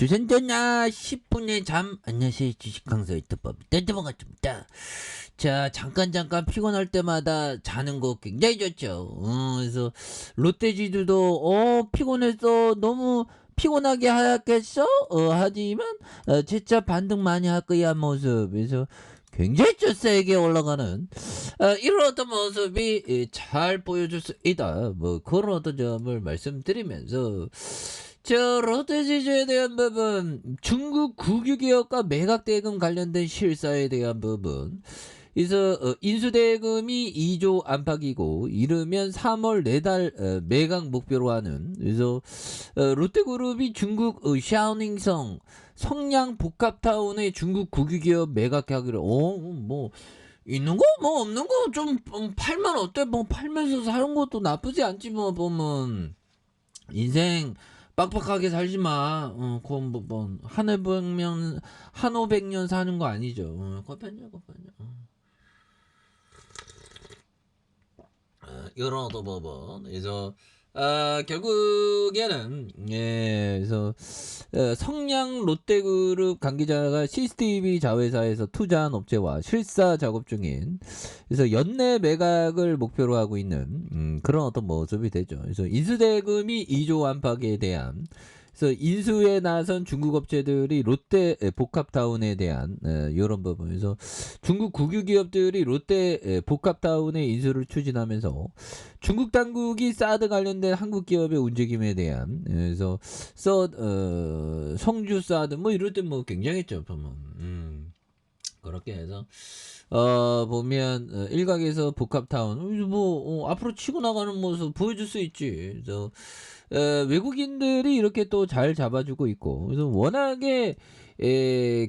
조선전나 10분의 잠. 안녕하세요. 주식강사 유튜버 떼드버가줍니다. 자, 잠깐 피곤할 때마다 자는 거 굉장히 좋죠. 그래서 롯데지주도 피곤했어, 너무 피곤하게 하겠어, 하지만 진짜 반등 많이 할 거야 모습. 그래서 굉장히 좀 세게 올라가는 이런 어떤 모습이 잘 보여줄 수 있다, 뭐 그런 어떤 점을 말씀드리면서, 저 롯데지주에 대한 부분, 중국 국유기업과 매각대금 관련된 실사에 대한 부분, 그래서 인수대금이 2조 안팎이고 이르면 3월 4달 매각 목표로 하는, 그래서 롯데그룹이 중국 샤오닝성 성냥 복합타운의 중국 국유기업 매각하기로, 뭐 있는 거 뭐 없는 거 좀 팔면 어때? 뭐 팔면서 사는 것도 나쁘지 않지 뭐. 보면 인생 빡빡하게 살지 마. 그건 뭐 한 500년 사는 거 아니죠. 커피한잔. 이런 어떤 부분. 그래서 결국에는, 그래서 성냥 롯데그룹 관계자가 CCTV 자회사에서 투자한 업체와 실사 작업 중인, 그래서 연내 매각을 목표로 하고 있는 그런 어떤 모습이 되죠. 그래서 인수대금이 2조 안팎에 대한, 그래서 인수에 나선 중국 업체들이 롯데 복합타운에 대한 이런 부분에서 중국 국유기업들이 롯데 복합타운의 인수를 추진하면서 중국 당국이 사드 관련된 한국 기업의 움직임에 대한, 그래서 성주 사드 뭐 이럴 때 뭐 굉장했죠 보면. 그렇게 해서 보면 일각에서 복합타운 뭐 앞으로 치고 나가는 모습 보여줄 수 있지. 그래서 외국인들이 이렇게 또 잘 잡아주고 있고, 그래서 워낙에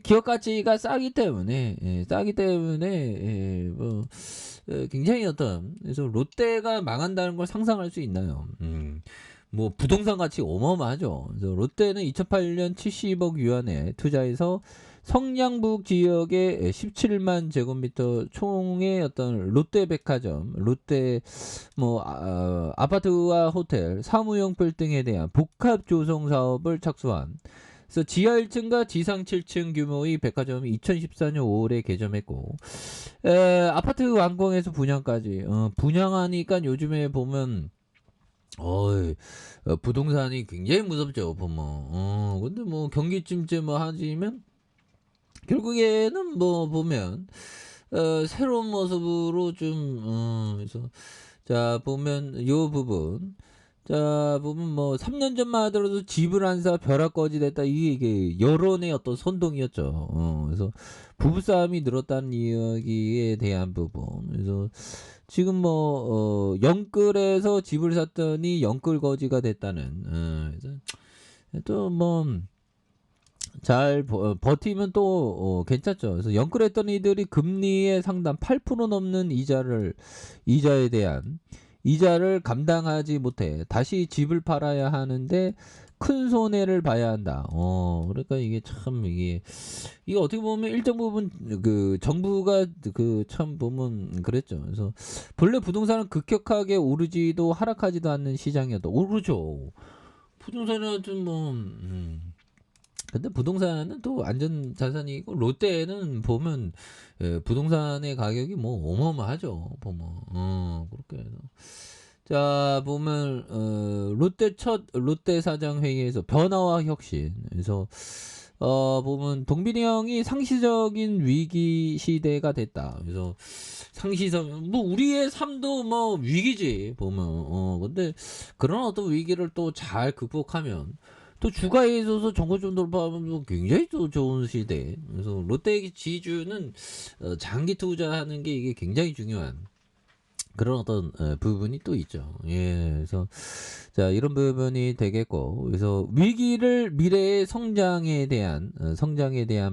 기업 가치가 싸기 때문에, 뭐 굉장히 어떤, 그래서 롯데가 망한다는 걸 상상할 수 있나요? 뭐 부동산 가치 어마어마하죠. 그래서 롯데는 2008년 70억 유안에 투자해서 성냥북 지역의 17만 제곱미터 총의 어떤 롯데백화점, 롯데 뭐 아파트와 호텔, 사무용 빌딩에 대한 복합 조성 사업을 착수한, 그래서 지하 1층과 지상 7층 규모의 백화점이 2014년 5월에 개점했고, 아파트 완공에서 분양까지, 분양하니까 요즘에 보면 부동산이 굉장히 무섭죠 보면. 근데 뭐 경기 침체 뭐 하지만 결국에는 뭐 보면 새로운 모습으로 좀, 그래서 자 보면 요 부분, 자 보면 뭐 3년 전만 하더라도 집을 안 사 벼락거지 됐다, 이게 여론의 어떤 선동이었죠. 그래서 부부싸움이 늘었다는 이야기에 대한 부분. 그래서 지금 뭐 영끌에서 집을 샀더니 영끌거지가 됐다는, 그래서 또뭐 잘 버티면 또 괜찮죠. 그래서 영끌했던 이들이 금리의 상당 8% 넘는 이자에 대한 이자를 감당하지 못해 다시 집을 팔아야 하는데 큰 손해를 봐야 한다. 그러니까 이게 참, 이게 어떻게 보면 일정 부분 그 정부가 그 참 보면 그랬죠. 그래서 본래 부동산은 급격하게 오르지도 하락하지도 않는 시장이었다. 오르죠. 부동산은 좀 근데 부동산은 또 안전 자산이고, 롯데는 보면 부동산의 가격이 뭐 어마어마하죠 보면. 그렇게 해서 자 보면 롯데 사장 회의에서 변화와 혁신, 그래서 보면 동빈이 형이 상시적인 위기 시대가 됐다. 그래서 상시적, 뭐 우리의 삶도 뭐 위기지 보면. 근데 그런 어떤 위기를 또 잘 극복하면 또 주가에 있어서 정고점 돌파하면 굉장히 또 좋은 시대. 그래서 롯데 지주는 장기 투자하는 게 이게 굉장히 중요한 그런 어떤 부분이 또 있죠. 예, 그래서 자 이런 부분이 되겠고, 그래서 위기를 미래의 성장에 대한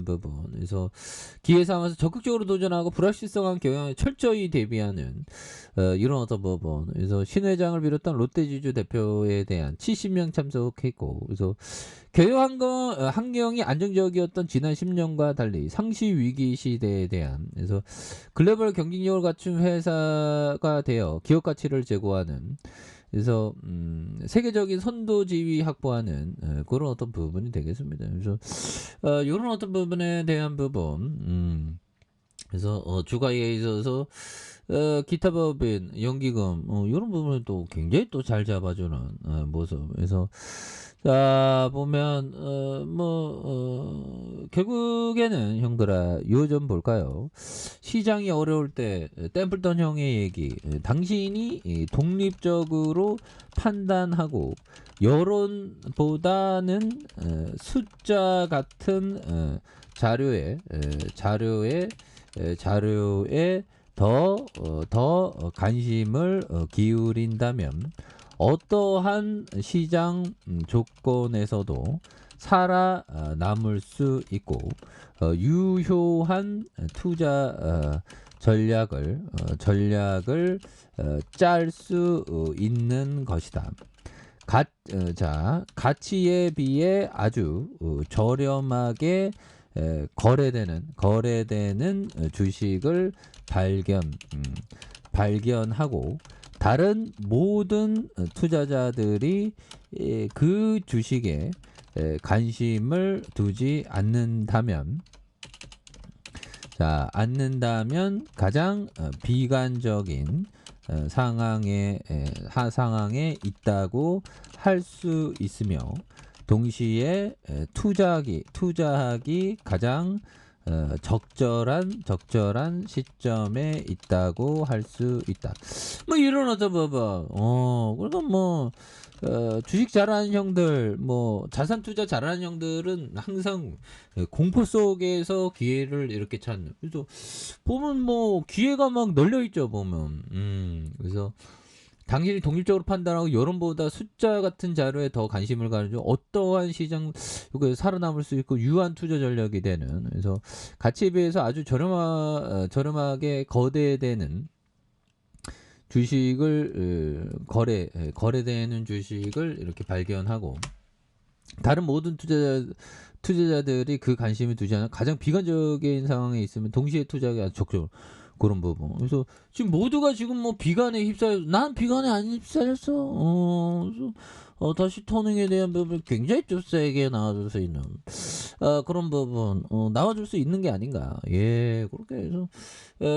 부분, 그래서 기회 삼아서 적극적으로 도전하고 불확실성한 경영에 철저히 대비하는 이런 어떤 부분. 그래서 신 회장을 비롯한 롯데지주 대표에 대한 70명 참석했고, 그래서 경영 환경이 안정적이었던 지난 10년과 달리 상시 위기 시대에 대한, 그래서 글로벌 경쟁력을 갖춘 회사가 되어 기업 가치를 제고하는, 그래서 세계적인 선도 지위 확보하는 그런 어떤 부분이 되겠습니다. 그래서 요런 어떤 부분에 대한 부분 그래서 주가에 있어서 기타 법인, 연기금 요런 부분을 또 굉장히 또 잘 잡아주는 모습. 그래서 자 보면 결국에는 형들아 요 점 볼까요? 시장이 어려울 때 템플턴 형의 얘기 당신이 독립적으로 판단하고 여론보다는 숫자 같은 자료에 더 관심을 기울인다면 어떠한 시장 조건에서도 살아남을 수 있고 유효한 투자 전략을 짤 수 있는 것이다. 가치에 비해 아주 저렴하게 거래되는 주식을 발견하고 다른 모든 투자자들이 그 주식에 관심을 두지 않는다면 가장 비관적인 상황에 있다고 할 수 있으며 동시에 투자하기 가장 적절한 시점에 있다고 할 수 있다. 뭐 이런 어떤 봐봐. 그러니까 주식 잘하는 형들, 자산 투자 잘하는 형들은 항상 공포 속에서 기회를 이렇게 찾는. 그래서 보면 기회가 막 널려 있죠, 보면. 그래서 당신이 독립적으로 판단하고 여론보다 숫자 같은 자료에 더 관심을 가지고 어떠한 시장 이거 살아남을 수 있고 유한 투자 전략이 되는 그래서 가치에 비해서 아주 저렴하게 거래되는 주식을 거래되는 주식을 이렇게 발견하고 다른 모든 투자자들이 그 관심을 두지 않아 가장 비관적인 상황에 있으면 동시에 투자하기 아주 적절로 그런 부분. 그래서 지금 모두가 지금 비관에 휩싸여. 난 비관에 안 휩싸였어. 그래서 다시 토닝에 대한 부분 굉장히 좀 세게 나와줄 수 있는 그런 부분 나와줄 수 있는 게 아닌가. 예, 그렇게 해서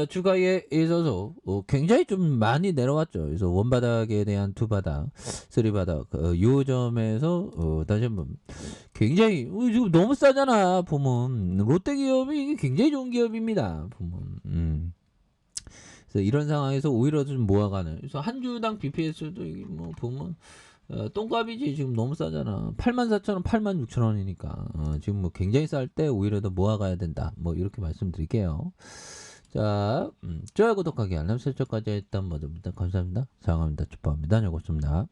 주가에 있어서 굉장히 좀 많이 내려왔죠. 그래서 원바닥에 대한 투바닥, 쓰리바닥 요 점에서 다시 한번 굉장히 지금 너무 싸잖아. 보면 롯데기업이 이게 굉장히 좋은 기업입니다. 보면. 그래서 이런 상황에서 오히려 좀 모아가는. 그래서 한 주당 BPS도 이게 보면 똥값이지. 지금 너무 싸잖아. 84,000원, 86,000원이니까 지금 굉장히 쌀 때 오히려 더 모아가야 된다. 이렇게 말씀드릴게요. 자, 좋아요, 구독하기, 알람 설정까지 했던 모두 감사합니다. 사랑합니다. 축복합니다. 여고습니다